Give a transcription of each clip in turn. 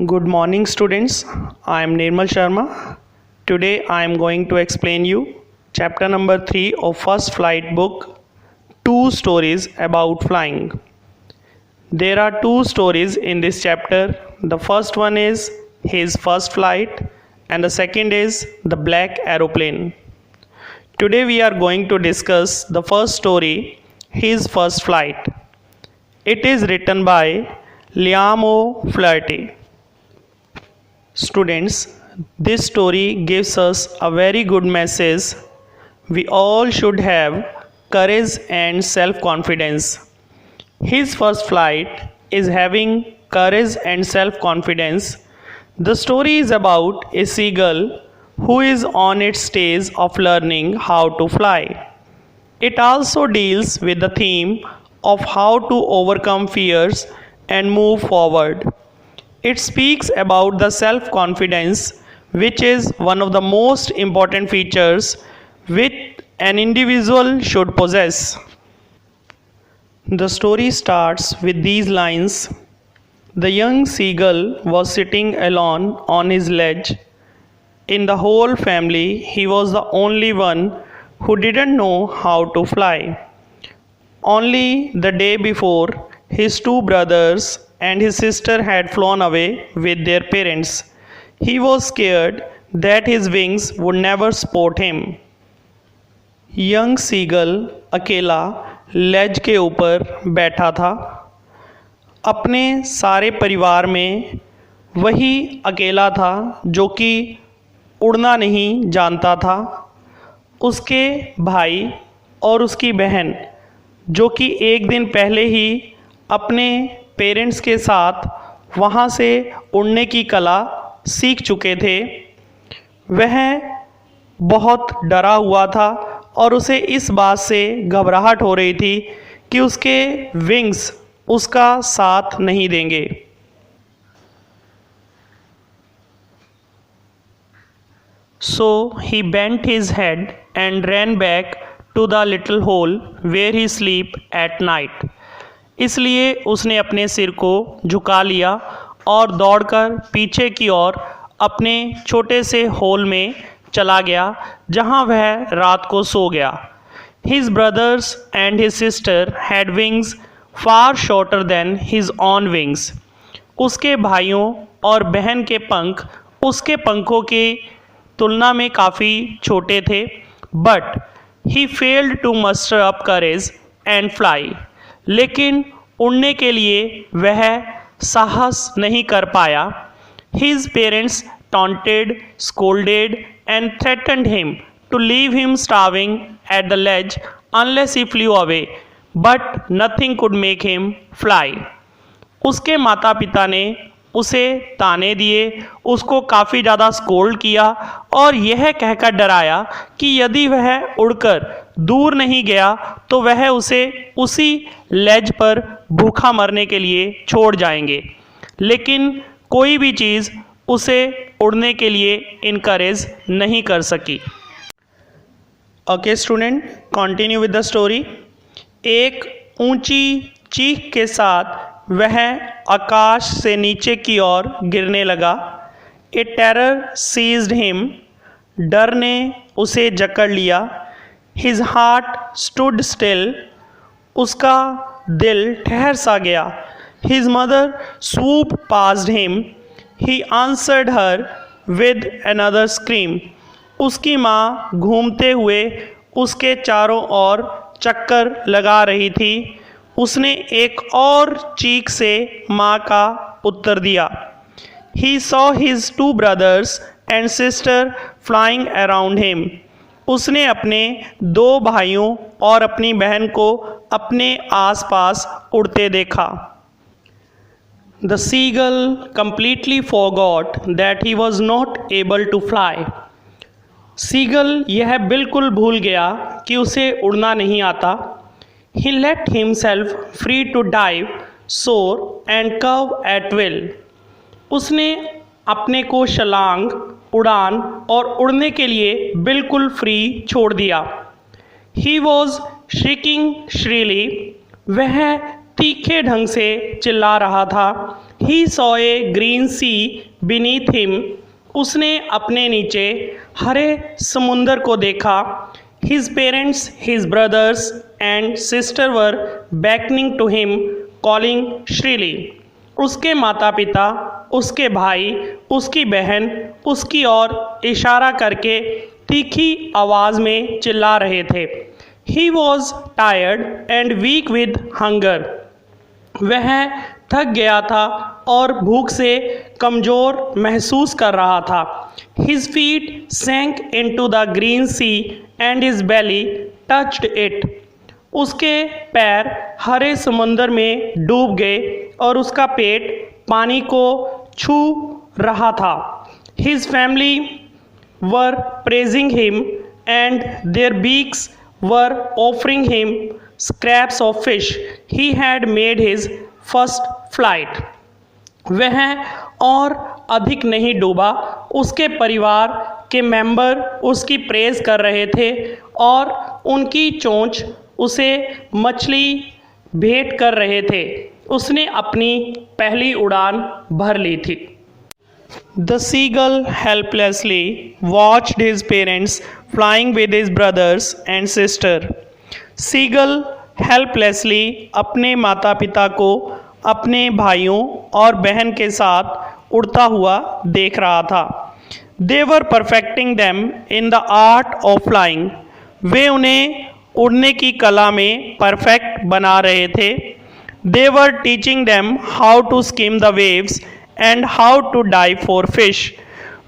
Good morning, students. I am Nirmal Sharma. Today I am going to explain you chapter number 3 of First Flight book, Two Stories About Flying. There are two stories in this chapter. The first one is his first flight and the second is the black aeroplane. Today we are going to discuss the first story, his first flight. It is written by Liam O'Flaherty. Students, this story gives us a very good message. We all should have courage and self-confidence. His first flight is having courage and self-confidence. The story is about a seagull who is on its stage of learning how to fly. It also deals with the theme of how to overcome fears and move forward. It speaks about the self-confidence, which is one of the most important features which an individual should possess. The story starts with these lines. The young seagull was sitting alone on his ledge. In the whole family, he was the only one who didn't know how to fly. Only the day before, his two brothers and his sister had flown away with their parents. He was scared that his wings would never support him. Young seagull अकेला लेज के ऊपर बैठा था. अपने सारे परिवार में वही अकेला था जो कि उड़ना नहीं जानता था. उसके भाई और उसकी बहन जो कि एक दिन पहले ही अपने पेरेंट्स के साथ वहाँ से उड़ने की कला सीख चुके थे, वह बहुत डरा हुआ था और उसे इस बात से घबराहट हो रही थी कि उसके विंग्स उसका साथ नहीं देंगे. So he bent his head and ran back to the little hole where he sleep at night. इसलिए उसने अपने सिर को झुका लिया और दौड़कर पीछे की ओर अपने छोटे से होल में चला गया जहां वह रात को सो गया. His brothers and his sister had wings far shorter than his own wings. उसके भाइयों और बहन के पंख उसके पंखों की तुलना में काफ़ी छोटे थे. But he failed to muster up courage and fly. लेकिन उड़ने के लिए वह साहस नहीं कर पाया. His parents taunted, scolded and threatened him to leave him starving at the ledge unless he flew away, but nothing could make him fly. उसके माता पिता ने उसे ताने दिए, उसको काफ़ी ज़्यादा स्कोल्ड किया और यह कहकर डराया कि यदि वह उड़कर दूर नहीं गया तो वह उसे उसी लेज पर भूखा मरने के लिए छोड़ जाएंगे. लेकिन कोई भी चीज़ उसे उड़ने के लिए इनकरेज नहीं कर सकी. Okay student, continue with the story. एक ऊंची चीख के साथ वह आकाश से नीचे की ओर गिरने लगा. ए टेरर सीज्ड हिम. डर ने उसे जकड़ लिया. His heart stood still. उसका दिल ठहर सा गया. His mother swoop passed him. He answered her with another scream. उसकी माँ घूमते हुए उसके चारों ओर चक्कर लगा रही थी. उसने एक और चीख से माँ का उत्तर दिया. He saw his two brothers and sister flying around him. उसने अपने दो भाइयों और अपनी बहन को अपने आसपास उड़ते देखा. The seagull completely forgot that he was not able to fly. Seagull यह बिल्कुल भूल गया कि उसे उड़ना नहीं आता. He let himself free to dive, soar and curve at will. उसने अपने को छलांग, उड़ान और उड़ने के लिए बिल्कुल फ्री छोड़ दिया. He was shrieking shrilly. वह तीखे ढंग से चिल्ला रहा था. He saw a green sea beneath him, उसने अपने नीचे हरे समुंदर को देखा। His parents, his brothers and sister were beckoning to him, calling shrilly. उसके माता पिता, उसके भाई, उसकी बहन उसकी ओर इशारा करके तीखी आवाज़ में चिल्ला रहे थे। He was tired and weak with hunger, वह थक गया था और भूख से कमज़ोर महसूस कर रहा था। His feet sank into the green sea and his belly touched it, उसके पैर हरे समुंदर में डूब गए और उसका पेट पानी को छू रहा था। His family were praising him and their beaks were offering him scraps of fish he had made his first flight. वह और अधिक नहीं डूबा, उसके परिवार के मेंबर उसकी प्रेज कर रहे थे और उनकी चोंच उसे मछली भेंट कर रहे थे। उसने अपनी पहली उड़ान भर ली थी। The seagull helplessly watched his parents flying with his brothers and sister. Seagull helplessly अपने माता पिता को अपने भाइयों और बहन के साथ उड़ता हुआ देख रहा था। They were perfecting them in the art of flying. वे उन्हें उड़ने की कला में परफेक्ट बना रहे थे। They were teaching them how to skim the waves and how to dive for fish.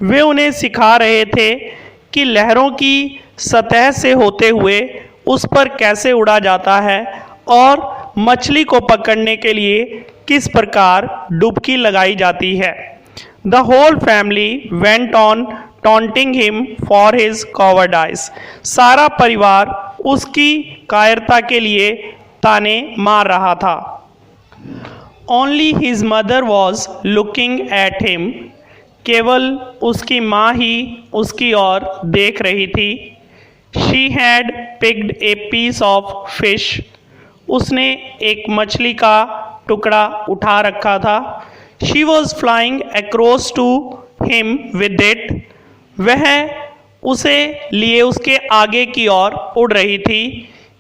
वे उन्हें सिखा रहे थे कि लहरों की सतह से होते हुए उस पर कैसे उड़ा जाता है और मछली को पकड़ने के लिए किस प्रकार डुबकी लगाई जाती है। The whole family went on taunting him for his cowardice. सारा परिवार उसकी कायरता के लिए ताने मार रहा था। Only his mother was looking at him. केवल उसकी माँ ही उसकी ओर देख रही थी। She had picked a piece of fish. उसने एक मछली का टुकड़ा उठा रखा था। She was flying across to him with it. वह उसे लिए उसके आगे की ओर उड़ रही थी।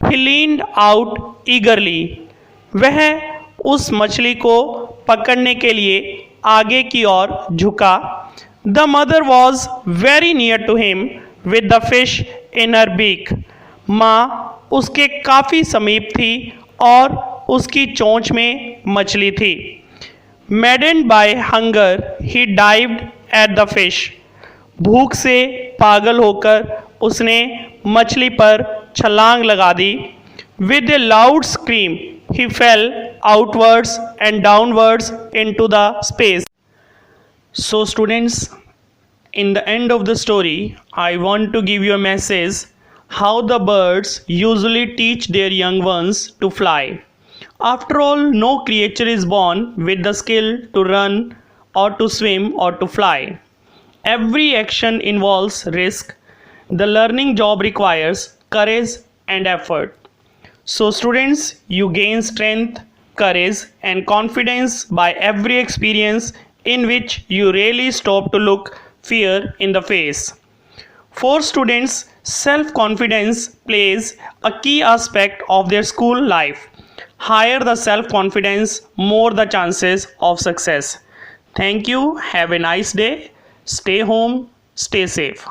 He leaned out eagerly. वह उस मछली को पकड़ने के लिए आगे की ओर झुका। The mother was very near to him with the fish in her beak. माँ उसके काफ़ी समीप थी और उसकी चोंच में मछली थी। Maddened by hunger, he dived at the fish. भूख से पागल होकर उसने मछली पर छलांग लगा दी। With a loud scream, he fell outwards and downwards into the space. So students, in the end of the story, I want to give you a message how the birds usually teach their young ones to fly. After all, no creature is born with the skill to run or to swim or to fly. Every action involves risk. The learning job requires courage and effort. So students, you gain strength, courage and confidence by every experience in which you really stop to look fear in the face. For students, self-confidence plays a key aspect of their school life. Higher the self-confidence, more the chances of success. Thank you. Have a nice day. Stay home. Stay safe.